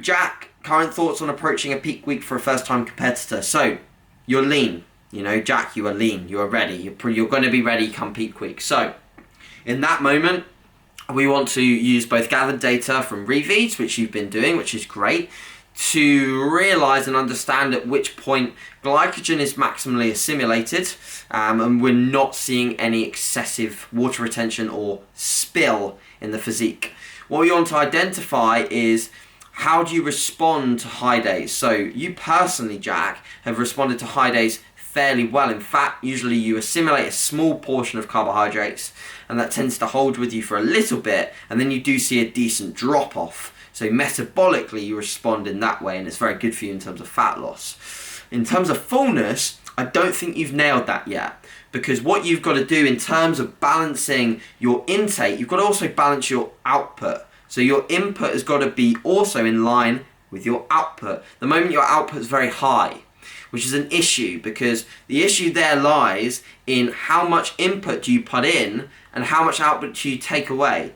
Jack, current thoughts on approaching a peak week for a first-time competitor. So, you're lean. You know, Jack, you are lean. You are ready. You're going to be ready come peak week. So, in that moment, we want to use both gathered data from Refeeds, which you've been doing, which is great, to realise and understand at which point glycogen is maximally assimilated and we're not seeing any excessive water retention or spill in the physique. What we want to identify is how do you respond to high days. So you personally, Jack, have responded to high days fairly well. In fact, usually you assimilate a small portion of carbohydrates and that tends to hold with you for a little bit, and then you do see a decent drop off. So metabolically you respond in that way, and it's very good for you in terms of fat loss. In terms of fullness, I don't think you've nailed that yet, because what you've got to do in terms of balancing your intake, you've got to also balance your output. So your input has got to be also in line with your output. The moment your output is very high, which is an issue, because the issue there lies in how much input do you put in and how much output do you take away.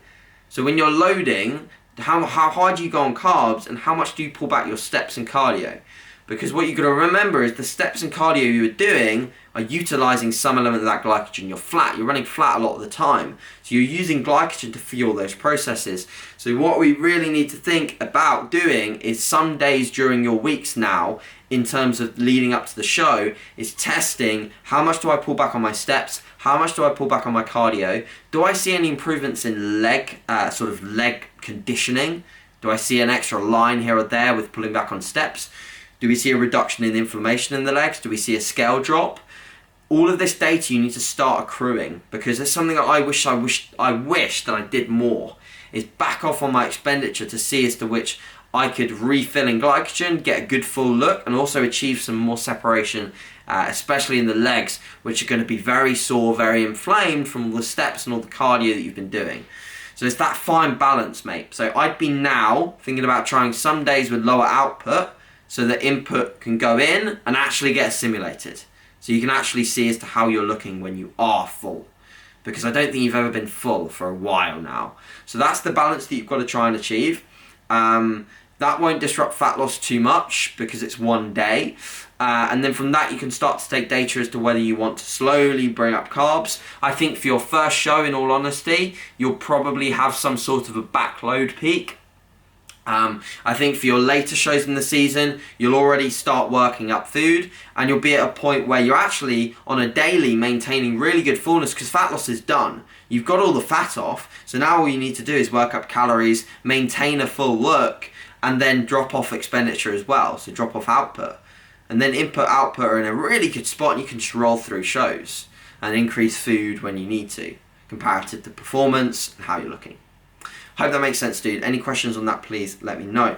So when you're loading, how high do you go on carbs and how much do you pull back your steps and cardio? Because what you've got to remember is the steps and cardio you're doing are utilizing some element of that glycogen. You're running flat a lot of the time. So you're using glycogen to fuel those processes. So what we really need to think about doing is some days during your weeks now, in terms of leading up to the show, is testing how much do I pull back on my steps, how much do I pull back on my cardio, do I see any improvements in leg conditioning, do I see an extra line here or there with pulling back on steps, do we see a reduction in inflammation in the legs, do we see a scale drop? All of this data you need to start accruing, because there's something that I wish that I did more, is back off on my expenditure to see as to which I could refill in glycogen, get a good full look, and also achieve some more separation, especially in the legs, which are going to be very sore, very inflamed from all the steps and all the cardio that you've been doing. So it's that fine balance, mate. So I'd be now thinking about trying some days with lower output so that input can go in and actually get assimilated. So you can actually see as to how you're looking when you are full. Because I don't think you've ever been full for a while now. So that's the balance that you've got to try and achieve. That won't disrupt fat loss too much because it's one day. And then from that you can start to take data as to whether you want to slowly bring up carbs. I think for your first show, in all honesty, you'll probably have some sort of a backload peak. I think for your later shows in the season, you'll already start working up food and you'll be at a point where you're actually on a daily maintaining really good fullness because fat loss is done. You've got all the fat off, so now all you need to do is work up calories, maintain a full look, and then drop off expenditure as well, so drop off output. And then input, output are in a really good spot and you can just roll through shows and increase food when you need to, comparative to performance and how you're looking. Hope that makes sense, dude. Any questions on that, please let me know.